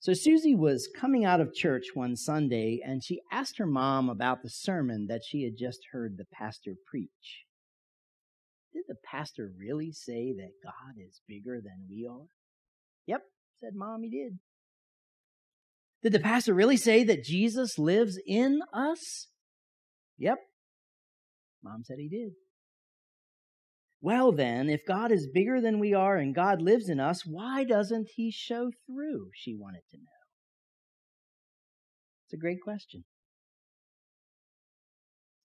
So Susie was coming out of church one Sunday, and she asked her mom about the sermon that she had just heard the pastor preach. Did the pastor really say that God is bigger than we are? Yep, said Mom, he did. Did the pastor really say that Jesus lives in us? Yep, Mom said he did. Well then, if God is bigger than we are and God lives in us, why doesn't he show through? She wanted to know. It's a great question.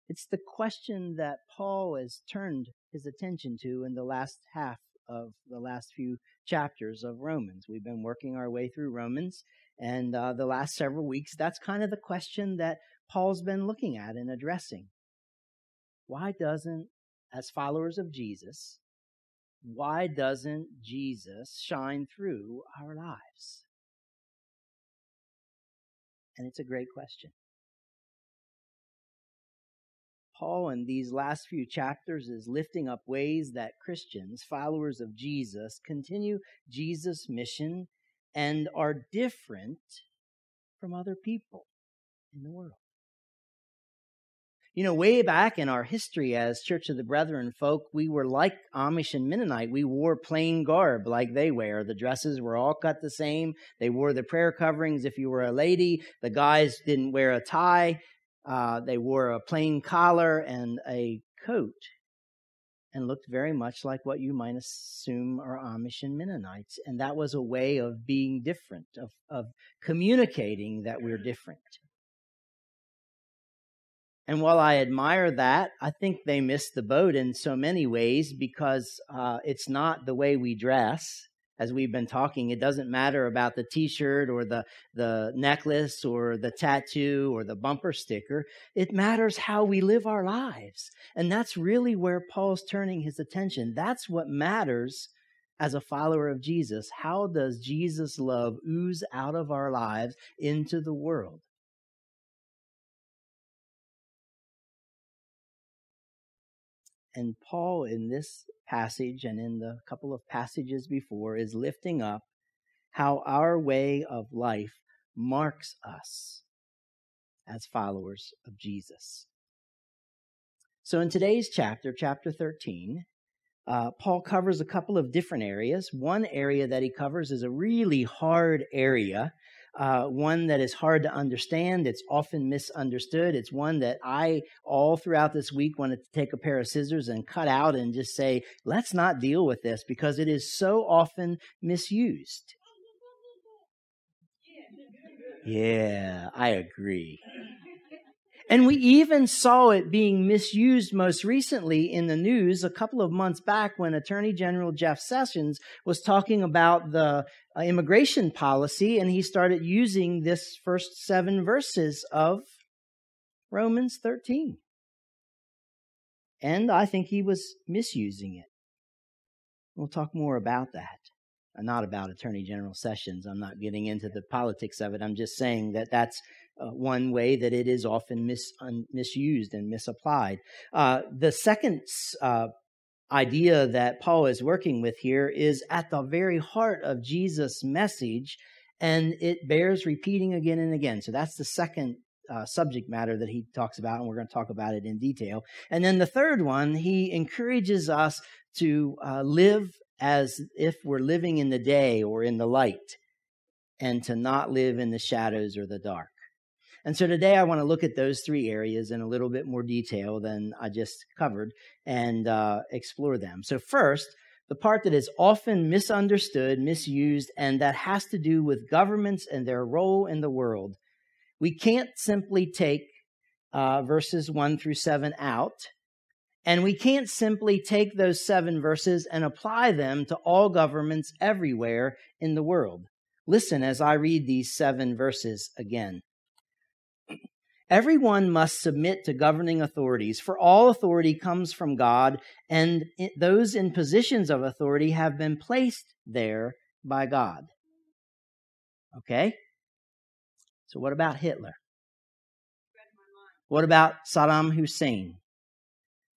It's the question that Paul has turned his attention to in the last half of the last few chapters of Romans. We've been working our way through Romans, and the last several weeks, that's kind of the question that Paul's been looking at and addressing. Why doesn't, as followers of Jesus, why doesn't Jesus shine through our lives? And it's a great question. Paul, in these last few chapters, is lifting up ways that Christians, followers of Jesus, continue Jesus' mission and are different from other people in the world. You know, way back in our history as Church of the Brethren folk, we were like Amish and Mennonite. We wore plain garb like they wear. The dresses were all cut the same. They wore the prayer coverings if you were a lady. The guys didn't wear a tie. They wore a plain collar and a coat and looked very much like what you might assume are Amish and Mennonites. And that was a way of being different, of communicating that we're different. And while I admire that, I think they missed the boat in so many ways because it's not the way we dress. As we've been talking, it doesn't matter about the T-shirt or the necklace or the tattoo or the bumper sticker. It matters how we live our lives. And that's really where Paul's turning his attention. That's what matters as a follower of Jesus. How does Jesus' love ooze out of our lives into the world? And Paul, in this passage and in the couple of passages before, is lifting up how our way of life marks us as followers of Jesus. So in today's chapter 13, Paul covers a couple of different areas. One area that he covers is a really hard area, one that is hard to understand. It's often misunderstood. It's one that I, all throughout this week, wanted to take a pair of scissors and cut out and just say, let's not deal with this because it is so often misused. Yeah, I agree. And we even saw it being misused most recently in the news a couple of months back when Attorney General Jeff Sessions was talking about the immigration policy, and he started using this first 7 verses of Romans 13. And I think he was misusing it. We'll talk more about that. Not about Attorney General Sessions. I'm not getting into the politics of it. I'm just saying that that's one way that it is often misused and misapplied. The second idea that Paul is working with here is at the very heart of Jesus' message, and it bears repeating again and again. So that's the second subject matter that he talks about, and we're going to talk about it in detail. And then the third one, he encourages us to live as if we're living in the day or in the light, and to not live in the shadows or the dark. And so today I want to look at those 3 areas in a little bit more detail than I just covered and explore them. So first, the part that is often misunderstood, misused, and that has to do with governments and their role in the world. We can't simply take verses 1 through 7 out, and we can't simply take those 7 verses and apply them to all governments everywhere in the world. Listen as I read these 7 verses again. Everyone must submit to governing authorities, for all authority comes from God, and those in positions of authority have been placed there by God. Okay? So what about Hitler? What about Saddam Hussein?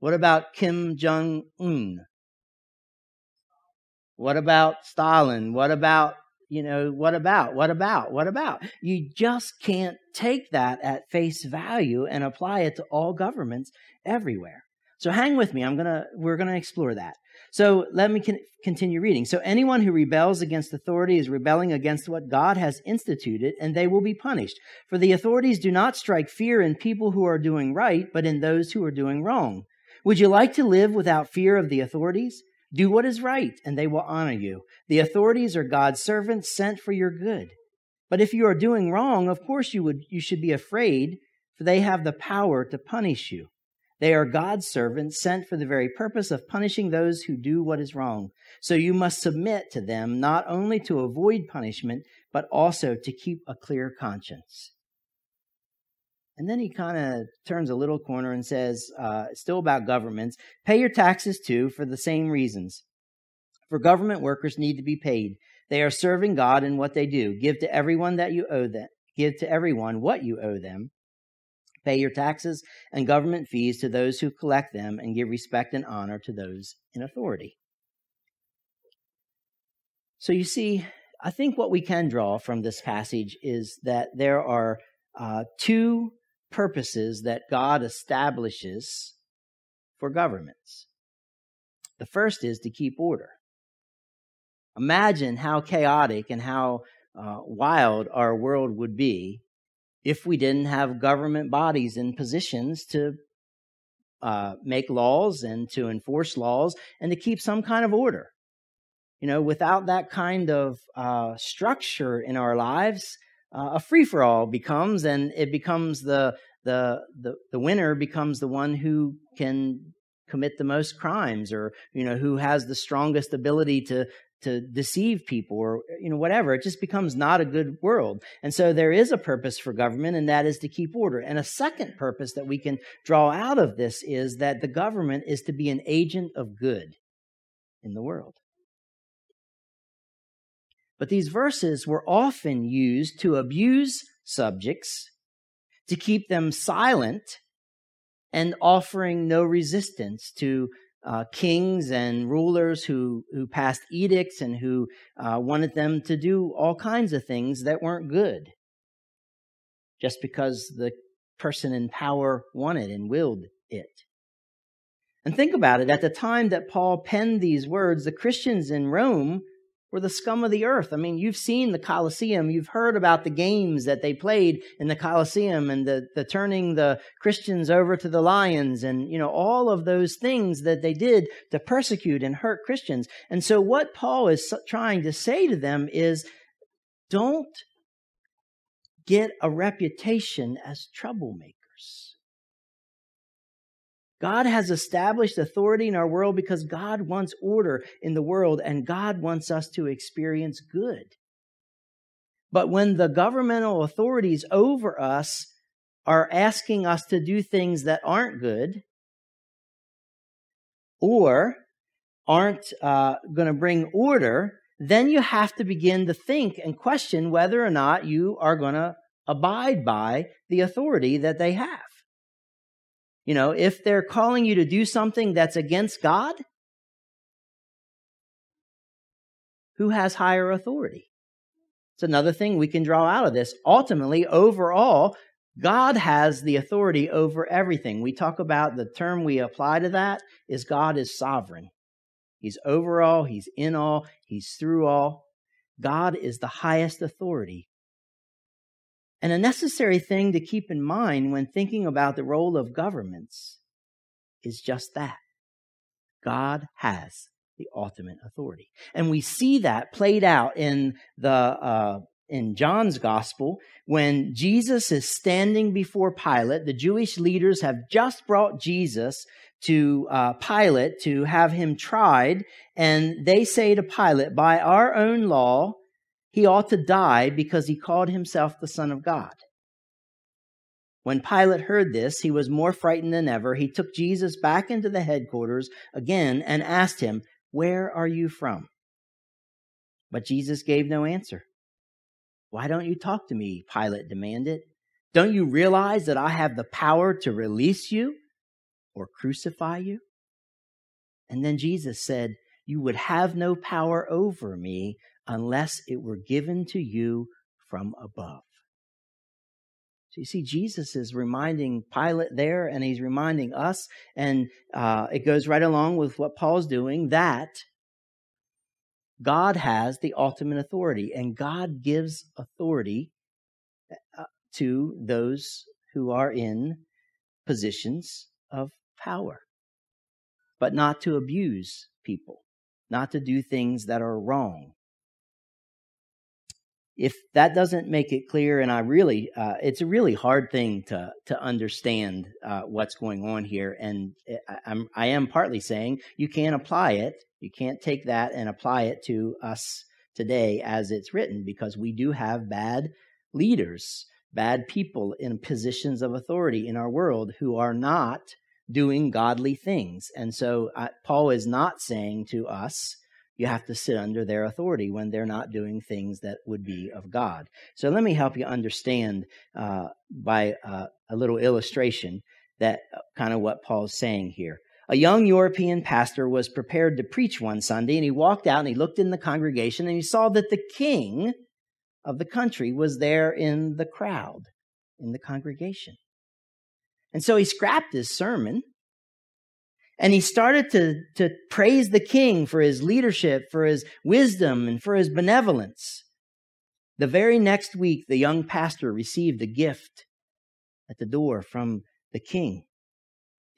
What about Kim Jong-un? What about Stalin? What about what about? What about? What about? You just can't take that at face value and apply it to all governments everywhere. So hang with me. We're going to explore that. So let me continue reading. So anyone who rebels against authority is rebelling against what God has instituted, and they will be punished. For the authorities do not strike fear in people who are doing right, but in those who are doing wrong. Would you like to live without fear of the authorities? Do what is right, and they will honor you. The authorities are God's servants sent for your good. But if you are doing wrong, of course you should be afraid, for they have the power to punish you. They are God's servants sent for the very purpose of punishing those who do what is wrong. So you must submit to them, not only to avoid punishment, but also to keep a clear conscience. And then he kind of turns a little corner and says, still about governments, pay your taxes too for the same reasons. For government workers need to be paid. They are serving God in what they do. Give to everyone that you owe them. Give to everyone what you owe them. Pay your taxes and government fees to those who collect them, and give respect and honor to those in authority. So you see, I think what we can draw from this passage is that there are two purposes that God establishes for governments. The first is to keep order. Imagine how chaotic and how wild our world would be if we didn't have government bodies in positions to make laws and to enforce laws and to keep some kind of order. Without that kind of structure in our lives, a free-for-all becomes, and it becomes the winner becomes the one who can commit the most crimes, or who has the strongest ability to deceive people, or whatever. It just becomes not a good world. And so there is a purpose for government, and that is to keep order. And a second purpose that we can draw out of this is that the government is to be an agent of good in the world. But these verses were often used to abuse subjects, to keep them silent, and offering no resistance to kings and rulers who passed edicts and who wanted them to do all kinds of things that weren't good, just because the person in power wanted and willed it. And think about it. At the time that Paul penned these words, the Christians in Rome were the scum of the earth. I mean, you've seen the Colosseum. You've heard about the games that they played in the Colosseum, and the turning the Christians over to the lions, and, all of those things that they did to persecute and hurt Christians. And so what Paul is trying to say to them is, don't get a reputation as troublemakers. God has established authority in our world because God wants order in the world, and God wants us to experience good. But when the governmental authorities over us are asking us to do things that aren't good, or aren't going to bring order, then you have to begin to think and question whether or not you are going to abide by the authority that they have. If they're calling you to do something that's against God, who has higher authority? It's another thing we can draw out of this. Ultimately, overall, God has the authority over everything. We talk about the term we apply to that is God is sovereign. He's over all, He's in all, He's through all. God is the highest authority. And a necessary thing to keep in mind when thinking about the role of governments is just that. God has the ultimate authority. And we see that played out in John's gospel when Jesus is standing before Pilate. The Jewish leaders have just brought Jesus to Pilate to have him tried. And they say to Pilate, by our own law, he ought to die because he called himself the Son of God. When Pilate heard this, he was more frightened than ever. He took Jesus back into the headquarters again and asked him, where are you from? But Jesus gave no answer. Why don't you talk to me? Pilate demanded. Don't you realize that I have the power to release you or crucify you? And then Jesus said, you would have no power over me unless it were given to you from above. So you see, Jesus is reminding Pilate there, and he's reminding us, and it goes right along with what Paul's doing, that God has the ultimate authority, and God gives authority to those who are in positions of power, but not to abuse people, not to do things that are wrong. If that doesn't make it clear, and it's a really hard thing to understand what's going on here, and I am partly saying you can't apply it. You can't take that and apply it to us today as it's written, because we do have bad leaders, bad people in positions of authority in our world who are not doing godly things. And so Paul is not saying to us, you have to sit under their authority when they're not doing things that would be of God. So let me help you understand by a little illustration that kind of what Paul's saying here. A young European pastor was prepared to preach one Sunday, and he walked out and he looked in the congregation and he saw that the king of the country was there in the crowd, in the congregation. And so he scrapped his sermon and he started to praise the king for his leadership, for his wisdom, and for his benevolence. The very next week, the young pastor received a gift at the door from the king.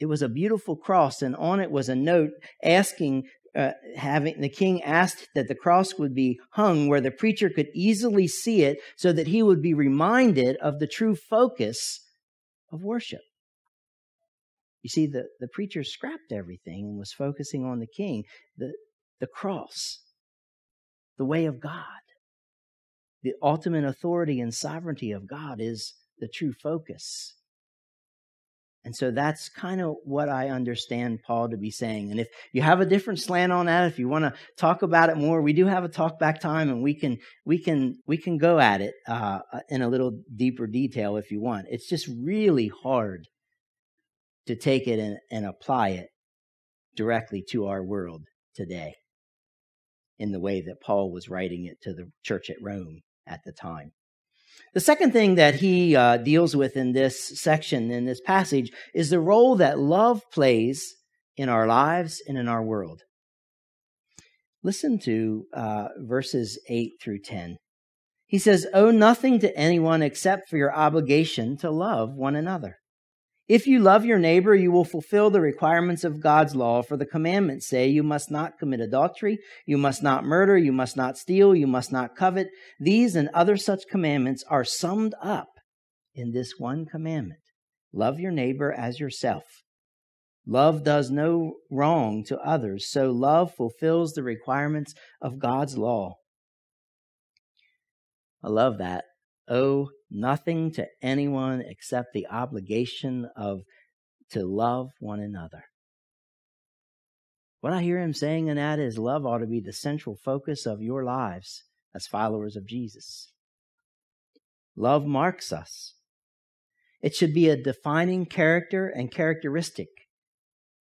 It was a beautiful cross, and on it was a note asking, the king asked that the cross would be hung where the preacher could easily see it, so that he would be reminded of the true focus of worship. You see, the preacher scrapped everything and was focusing on the king, the cross, the way of God. The ultimate authority and sovereignty of God is the true focus. And so that's kind of what I understand Paul to be saying. And if you have a different slant on that, if you want to talk about it more, we do have a talk back time, and we can go at it in a little deeper detail if you want. It's just really hard to take it and apply it directly to our world today in the way that Paul was writing it to the church at Rome at the time. The second thing that he deals with in this section, in this passage, is the role that love plays in our lives and in our world. Listen to verses 8 through 10. He says, "Owe nothing to anyone except for your obligation to love one another. If you love your neighbor, you will fulfill the requirements of God's law, for the commandments say you must not commit adultery, you must not murder, you must not steal, you must not covet. These and other such commandments are summed up in this one commandment: love your neighbor as yourself. Love does no wrong to others, so love fulfills the requirements of God's law." I love that. Owe nothing to anyone except the obligation to love one another. What I hear him saying in that is love ought to be the central focus of your lives as followers of Jesus. Love marks us. It should be a defining character and characteristic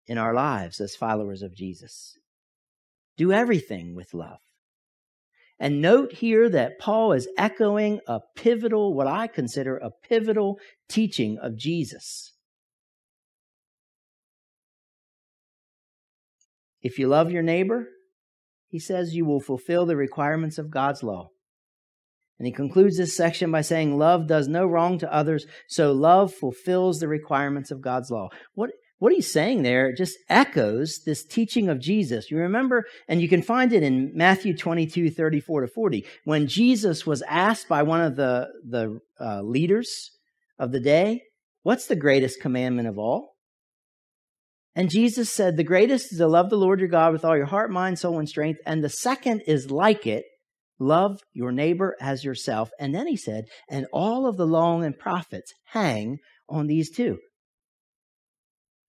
in our lives as followers of Jesus. Do everything with love. And note here that Paul is echoing what I consider a pivotal teaching of Jesus. If you love your neighbor, he says, you will fulfill the requirements of God's law. And he concludes this section by saying, love does no wrong to others, so love fulfills the requirements of God's law. What he's saying there just echoes this teaching of Jesus. You remember, and you can find it in Matthew 22, 34 to 40. When Jesus was asked by one of the leaders of the day, what's the greatest commandment of all? And Jesus said, the greatest is to love the Lord your God with all your heart, mind, soul, and strength. And the second is like it, love your neighbor as yourself. And then he said, and all of the law and prophets hang on these two.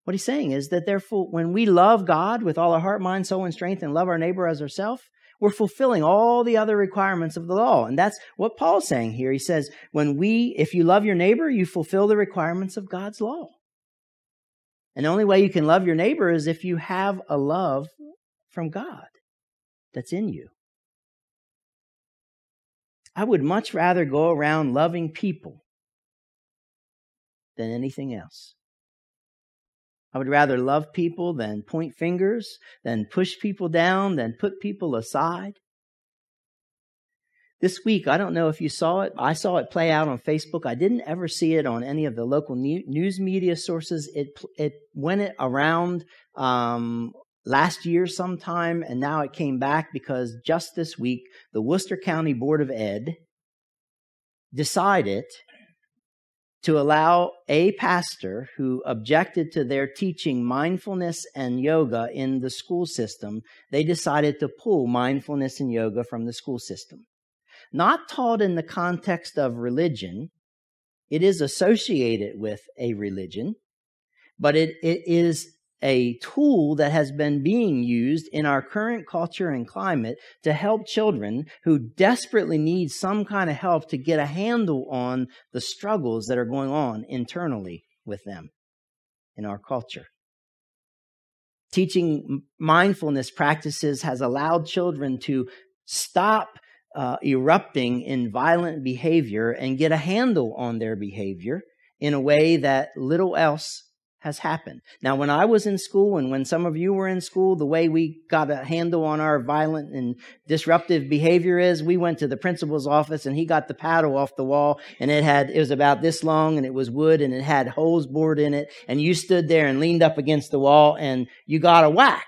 What he's saying is that therefore, when we love God with all our heart, mind, soul, and strength, and love our neighbor as ourselves, we're fulfilling all the other requirements of the law. And that's what Paul's saying here. He says, if you love your neighbor, you fulfill the requirements of God's law. And the only way you can love your neighbor is if you have a love from God that's in you. I would much rather go around loving people than anything else. I would rather love people than point fingers, than push people down, than put people aside. This week, I don't know if you saw it. I saw it play out on Facebook. I didn't ever see it on any of the local news media sources. It went around last year sometime, and now it came back because just this week, the Worcester County Board of Ed decided to allow a pastor who objected to their teaching mindfulness and yoga in the school system. They decided to pull mindfulness and yoga from the school system. Not taught in the context of religion. It is associated with a religion, but it is a tool that has been being used in our current culture and climate to help children who desperately need some kind of help to get a handle on the struggles that are going on internally with them in our culture. Teaching mindfulness practices has allowed children to stop erupting in violent behavior and get a handle on their behavior in a way that little else has happened. Now, when I was in school and when some of you were in school, the way we got a handle on our violent and disruptive behavior is we went to the principal's office and he got the paddle off the wall, and it was about this long and it was wood and it had holes bored in it, and you stood there and leaned up against the wall and you got a whack.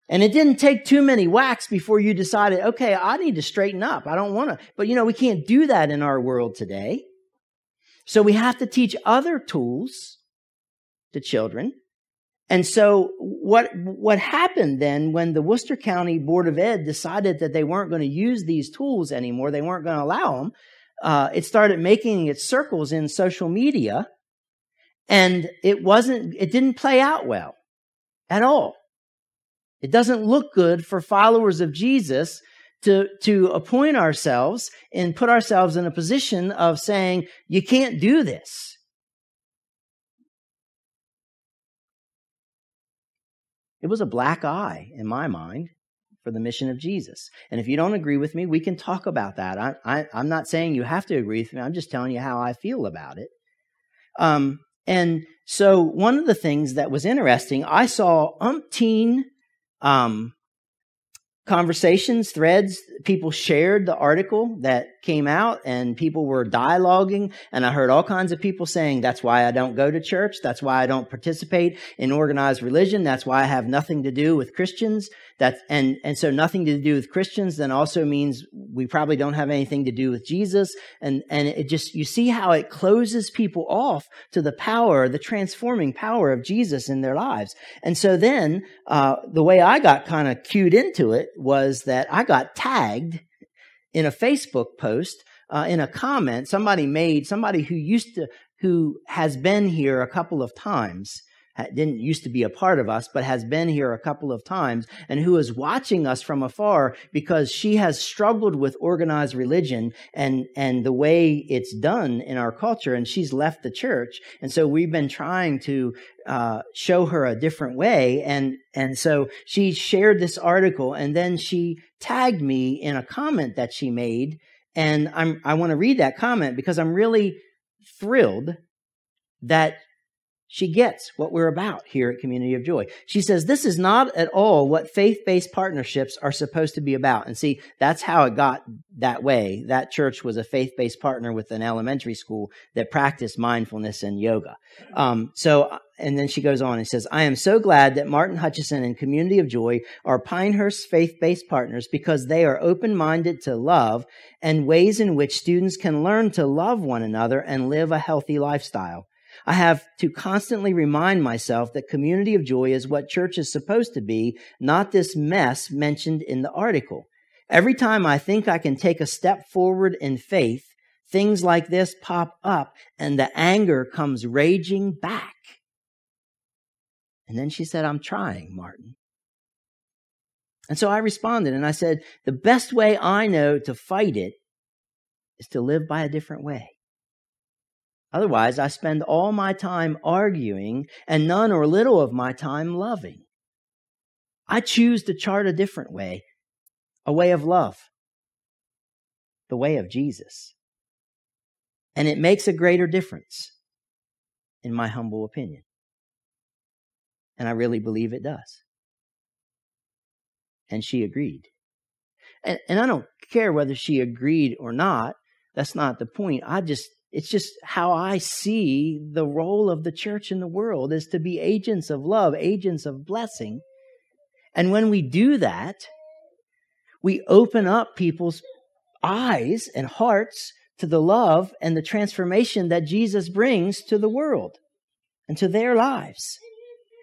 And it didn't take too many whacks before you decided, okay, I need to straighten up. I don't want to. But we can't do that in our world today. So we have to teach other tools to children. And so what happened then when the Worcester County Board of Ed decided that they weren't going to use these tools anymore, they weren't going to allow them, it started making its circles in social media, and it didn't play out well at all. It doesn't look good for followers of Jesus to appoint ourselves and put ourselves in a position of saying, you can't do this. It was a black eye in my mind for the mission of Jesus. And if you don't agree with me, we can talk about that. I'm not saying you have to agree with me. I'm just telling you how I feel about it. And so one of the things that was interesting, I saw umpteen conversations, threads. People shared the article that came out and people were dialoguing. And I heard all kinds of people saying, that's why I don't go to church. That's why I don't participate in organized religion. That's why I have nothing to do with Christians. And so nothing to do with Christians then also means we probably don't have anything to do with Jesus. And it just, you see how it closes people off to the power, the transforming power of Jesus in their lives. And so then, the way I got kind of cued into it was that I got tagged in a Facebook post, in a comment somebody who has been here a couple of times, didn't used to be a part of us, but has been here a couple of times, and who is watching us from afar because she has struggled with organized religion and the way it's done in our culture, and she's left the church. And so we've been trying to show her a different way. And so she shared this article, and then she tagged me in a comment that she made. And I want to read that comment because I'm really thrilled that she gets what we're about here at Community of Joy. She says, this is not at all what faith-based partnerships are supposed to be about. And see, that's how it got that way. That church was a faith-based partner with an elementary school that practiced mindfulness and yoga. And then she goes on and says, I am so glad that Martin Hutchison and Community of Joy are Pinehurst faith-based partners because they are open-minded to love and ways in which students can learn to love one another and live a healthy lifestyle. I have to constantly remind myself that Community of Joy is what church is supposed to be, not this mess mentioned in the article. Every time I think I can take a step forward in faith, things like this pop up and the anger comes raging back. And then she said, I'm trying, Martin. And so I responded and I said, the best way I know to fight it is to live by a different way. Otherwise, I spend all my time arguing and none or little of my time loving. I choose to chart a different way, a way of love. the way of Jesus. And it makes a greater difference, in my humble opinion. And I really believe it does. And she agreed. And I don't care whether she agreed or not. That's not the point. It's just how I see the role of the church in the world is to be agents of love, agents of blessing. And when we do that, we open up people's eyes and hearts to the love and the transformation that Jesus brings to the world and to their lives.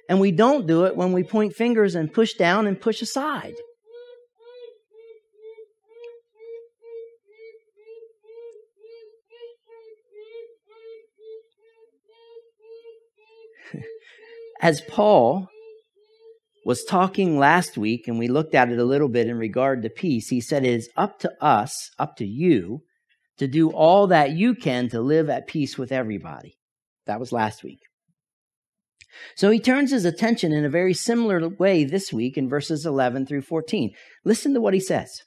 And we don't do it when we point fingers and push down and push aside. As Paul was talking last week, and we looked at it a little bit in regard to peace, he said it is up to us, up to you, to do all that you can to live at peace with everybody. That was last week. So he turns his attention in a very similar way this week in verses 11 through 14. Listen to what he says.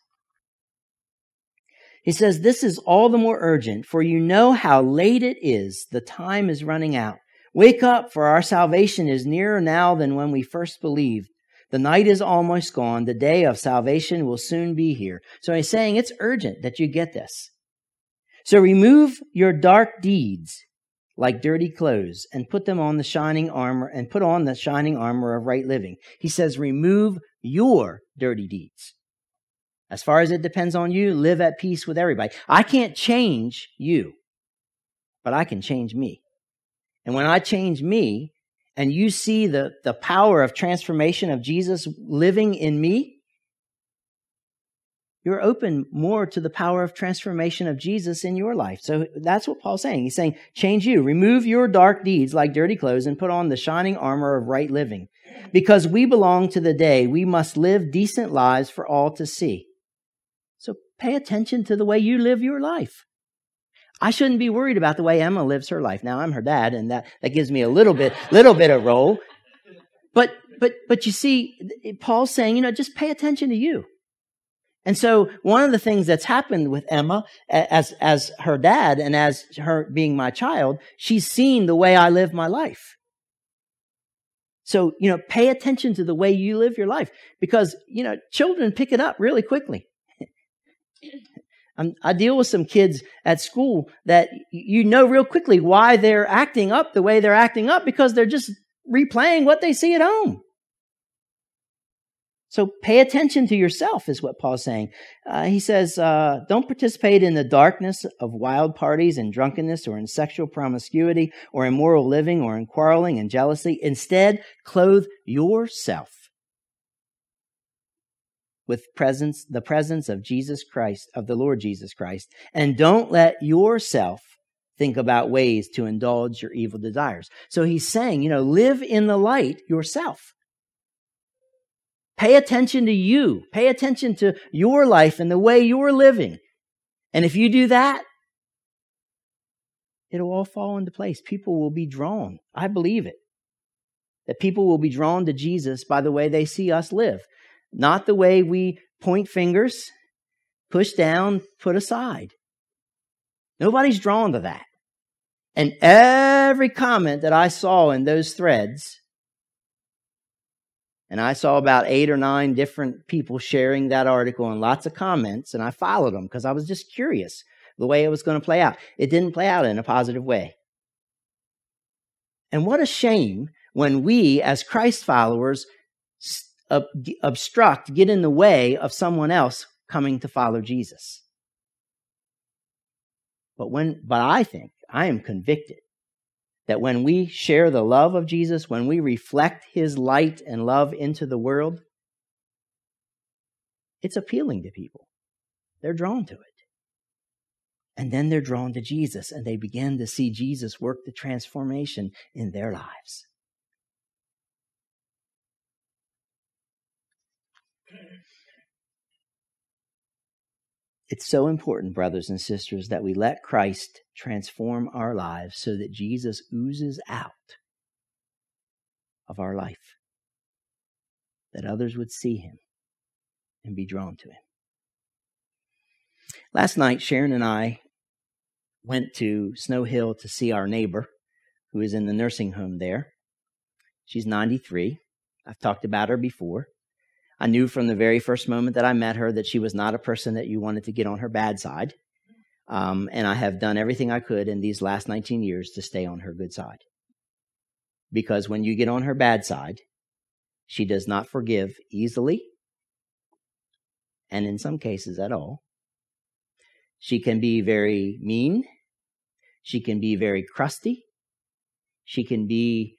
He says, "This is all the more urgent, for you know how late it is. The time is running out. Wake up, for our salvation is nearer now than when we first believed. The night is almost gone. The day of salvation will soon be here." So he's saying it's urgent that you get this. "So remove your dark deeds like dirty clothes and put on the shining armor of right living." He says, remove your dirty deeds. As far as it depends on you, live at peace with everybody. I can't change you, but I can change me. And when I change me, and you see the power of transformation of Jesus living in me, you're open more to the power of transformation of Jesus in your life. So that's what Paul's saying. He's saying, change you. Remove your dark deeds like dirty clothes and put on the shining armor of right living. Because we belong to the day, we must live decent lives for all to see. So pay attention to the way you live your life. I shouldn't be worried about the way Emma lives her life. Now, I'm her dad, and that gives me a little bit of role. But you see, Paul's saying, just pay attention to you. And so one of the things that's happened with Emma as her dad and as her being my child, she's seen the way I live my life. So, pay attention to the way you live your life because, children pick it up really quickly. I deal with some kids at school that real quickly why they're acting up the way they're acting up because they're just replaying what they see at home. So pay attention to yourself is what Paul's saying. He says, don't participate in the darkness of wild parties and drunkenness or in sexual promiscuity or immoral living or in quarreling and jealousy. Instead, clothe yourself with the presence of Jesus Christ, of the Lord Jesus Christ. And don't let yourself think about ways to indulge your evil desires. So he's saying, live in the light yourself. Pay attention to you. Pay attention to your life and the way you're living. And if you do that, it'll all fall into place. People will be drawn. I believe it. That people will be drawn to Jesus by the way they see us live. Not the way we point fingers, push down, put aside. Nobody's drawn to that. And every comment that I saw in those threads, and I saw about 8 or 9 different people sharing that article and lots of comments, and I followed them because I was just curious the way it was going to play out. It didn't play out in a positive way. And what a shame when we, as Christ followers, get in the way of someone else coming to follow Jesus. But I think, I am convicted that when we share the love of Jesus, when we reflect his light and love into the world, it's appealing to people. They're drawn to it. And then they're drawn to Jesus, and they begin to see Jesus work the transformation in their lives. It's so important, brothers and sisters, that we let Christ transform our lives so that Jesus oozes out of our life, that others would see him and be drawn to him. Last night, Sharon and I went to Snow Hill to see our neighbor who is in the nursing home there. She's 93. I've talked about her before. I knew from the very first moment that I met her that she was not a person that you wanted to get on her bad side. And I have done everything I could in these last 19 years to stay on her good side. Because when you get on her bad side, she does not forgive easily, and in some cases at all. She can be very mean. She can be very crusty. She can be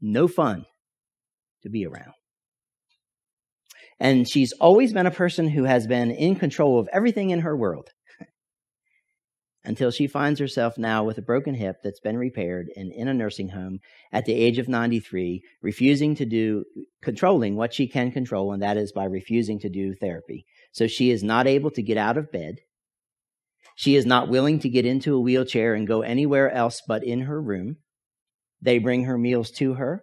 no fun to be around. And she's always been a person who has been in control of everything in her world until she finds herself now with a broken hip that's been repaired and in a nursing home at the age of 93, controlling what she can control, and that is by refusing to do therapy. So she is not able to get out of bed. She is not willing to get into a wheelchair and go anywhere else but in her room. They bring her meals to her.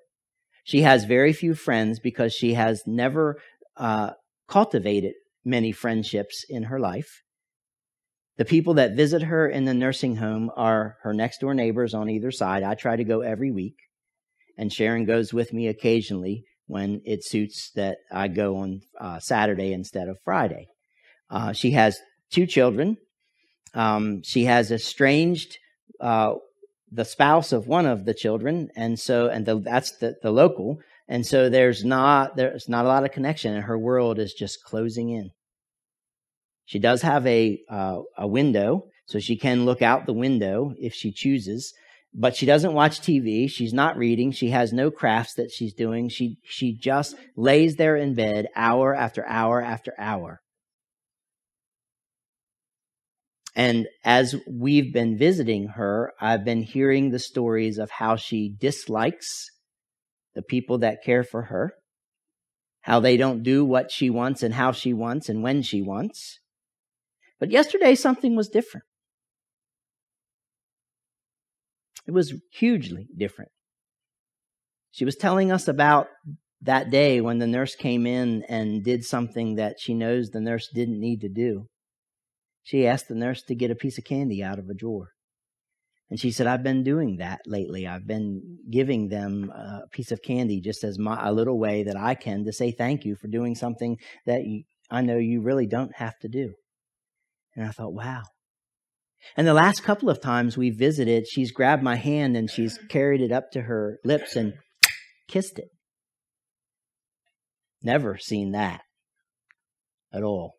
She has very few friends because she has never cultivated many friendships in her life. The people that visit her in the nursing home are her next door neighbors on either side. I try to go every week, and Sharon goes with me occasionally when it suits that I go on Saturday instead of Friday. She has 2 children. She has estranged the spouse of one of the children, that's the local. And so there's not a lot of connection, and her world is just closing in. She does have a window, so she can look out the window if she chooses, but she doesn't watch TV. She's not reading. She has no crafts that she's doing. She just lays there in bed hour after hour after hour. And as we've been visiting her, I've been hearing the stories of how she dislikes the people that care for her, how they don't do what she wants and how she wants and when she wants. But yesterday, something was different. It was hugely different. She was telling us about that day when the nurse came in and did something that she knows the nurse didn't need to do. She asked the nurse to get a piece of candy out of a drawer. And she said, I've been doing that lately. I've been giving them a piece of candy just as a little way that I can to say thank you for doing something that I know you really don't have to do. And I thought, wow. And the last couple of times we visited, she's grabbed my hand and she's carried it up to her lips and kissed it. Never seen that at all.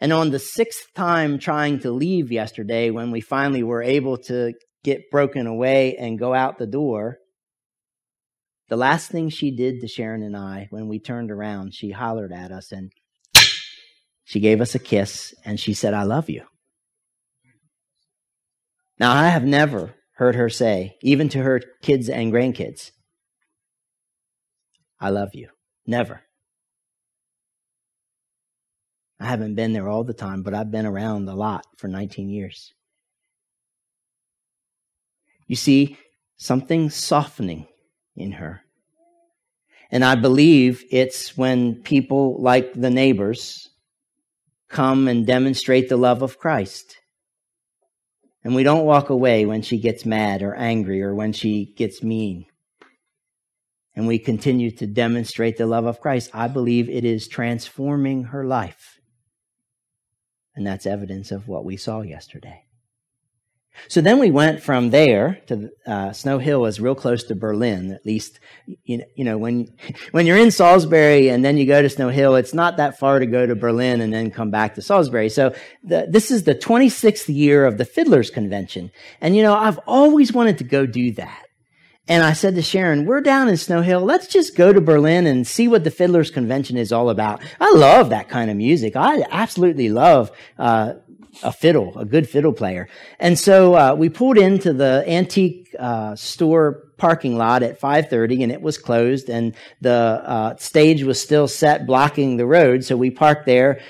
And on the 6th time trying to leave yesterday, when we finally were able to get broken away and go out the door, the last thing she did to Sharon and I, when we turned around, she hollered at us and she gave us a kiss and she said, I love you. Now, I have never heard her say, even to her kids and grandkids, I love you. Never. I haven't been there all the time, but I've been around a lot for 19 years. You see, something's softening in her. And I believe it's when people like the neighbors come and demonstrate the love of Christ. And we don't walk away when she gets mad or angry or when she gets mean. And we continue to demonstrate the love of Christ. I believe it is transforming her life. And that's evidence of what we saw yesterday. So then we went from there to Snow Hill is real close to Berlin. At least, you know, when you're in Salisbury and then you go to Snow Hill, it's not that far to go to Berlin and then come back to Salisbury. So this is the 26th year of the Fiddlers Convention. And, you know, I've always wanted to go do that. And I said to Sharon, we're down in Snow Hill. Let's just go to Berlin and see what the Fiddlers Convention is all about. I love that kind of music. I absolutely love a good fiddle player. And so we pulled into the antique store parking lot at 5:30, and it was closed, and the stage was still set blocking the road. So we parked there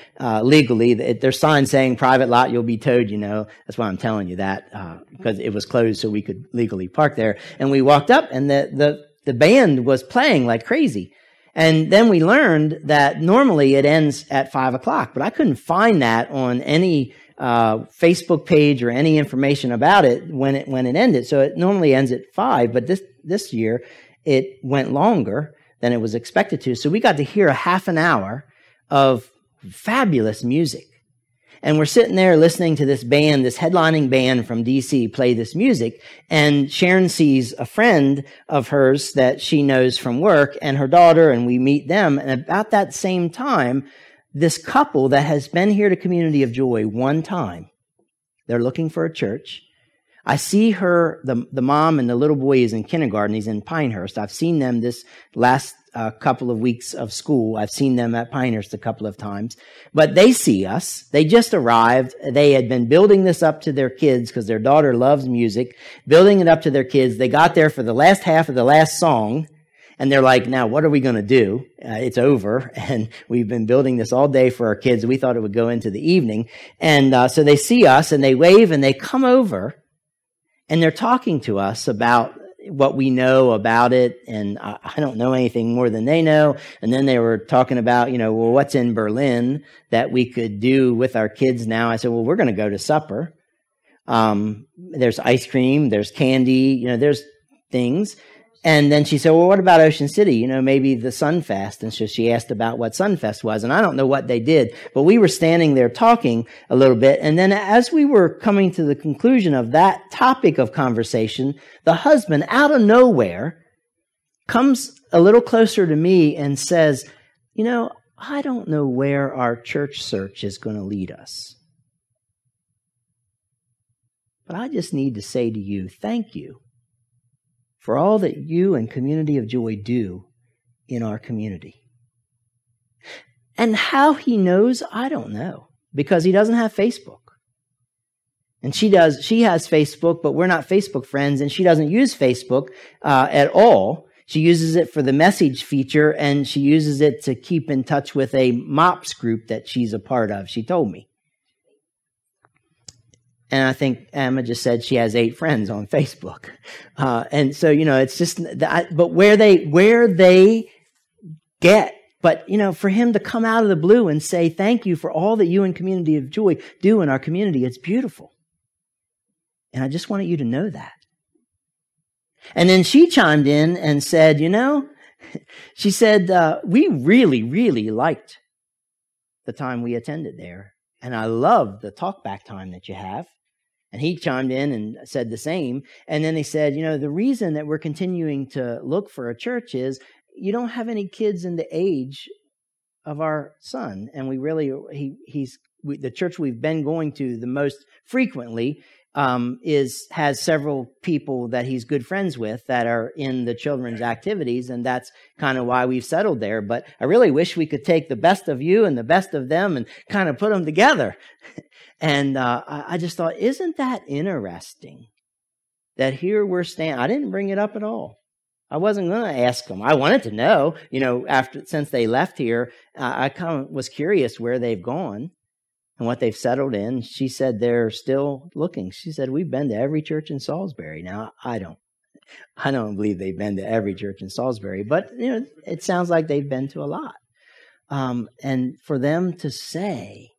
legally. There's signs saying private lot, you'll be towed, you know. That's why I'm telling you that, because it was closed so we could legally park there. And we walked up, and the band was playing like crazy. And then we learned that normally it ends at 5 o'clock, but I couldn't find that on any Facebook page or any information about it when it ended. So it normally ends at 5, but this year it went longer than it was expected to. So we got to hear a half an hour of fabulous music. And we're sitting there listening to this band, this headlining band from DC play this music. And Sharon sees a friend of hers that she knows from work and her daughter, and we meet them. And about that same time, this couple that has been here to Community of Joy one time, they're looking for a church. I see her, the mom, and the little boy is in kindergarten. He's in Pinehurst. I've seen them this last couple of weeks of school. I've seen them at Pinehurst a couple of times. But they see us. They just arrived. They had been building this up to their kids because their daughter loves music, building it up to their kids. They got there for the last half of the last song. And they're like, now, what are we going to do? It's over. And we've been building this all day for our kids. We thought it would go into the evening. And so they see us and they wave and they come over and they're talking to us about what we know about it. And I don't know anything more than they know. And then they were talking about, well, what's in Berlin that we could do with our kids now? I said, well, we're going to go to supper. There's ice cream, there's candy, there's things. And then she said, well, what about Ocean City? Maybe the Sunfest. And so she asked about what Sunfest was. And I don't know what they did, but we were standing there talking a little bit. And then as we were coming to the conclusion of that topic of conversation, the husband, out of nowhere, comes a little closer to me and says, I don't know where our church search is going to lead us. But I just need to say to you, thank you for all that you and Community of Joy do in our community. And how he knows, I don't know, because he doesn't have Facebook. And she does. She has Facebook, but we're not Facebook friends, and she doesn't use Facebook at all. She uses it for the message feature, and she uses it to keep in touch with a MOPS group that she's a part of, she told me. And I think Emma just said she has 8 friends on Facebook. And so, it's just, but where they get, but, for him to come out of the blue and say, thank you for all that you and Community of Joy do in our community, it's beautiful. And I just wanted you to know that. And then she chimed in and said, she said, we really, really liked the time we attended there. And I love the talkback time that you have. And he chimed in and said the same. And then they said, the reason that we're continuing to look for a church is you don't have any kids in the age of our son. And we really, the church we've been going to the most frequently has several people that he's good friends with that are in the children's activities, and that's kind of why we've settled there. But I really wish we could take the best of you and the best of them and kind of put them together. And I just thought, isn't that interesting that here we're standing? I didn't bring it up at all. I wasn't going to ask them. I wanted to know, since they left here, I kind of was curious where they've gone and what they've settled in. She said they're still looking. She said, we've been to every church in Salisbury. Now, I don't believe they've been to every church in Salisbury, but, it sounds like they've been to a lot. And for them to say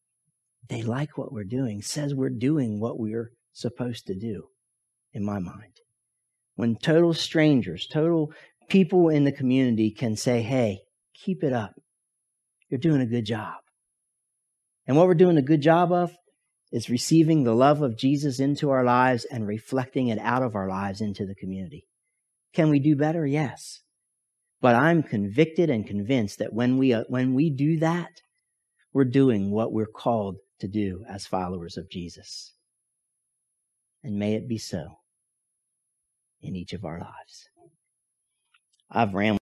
they like what we're doing says we're doing what we're supposed to do, in my mind. When total strangers, total people in the community can say, hey, keep it up. You're doing a good job. And what we're doing a good job of is receiving the love of Jesus into our lives and reflecting it out of our lives into the community. Can we do better? Yes. But I'm convicted and convinced that when we do that, we're doing what we're called to do as followers of Jesus. And may it be so in each of our lives. I've rambled.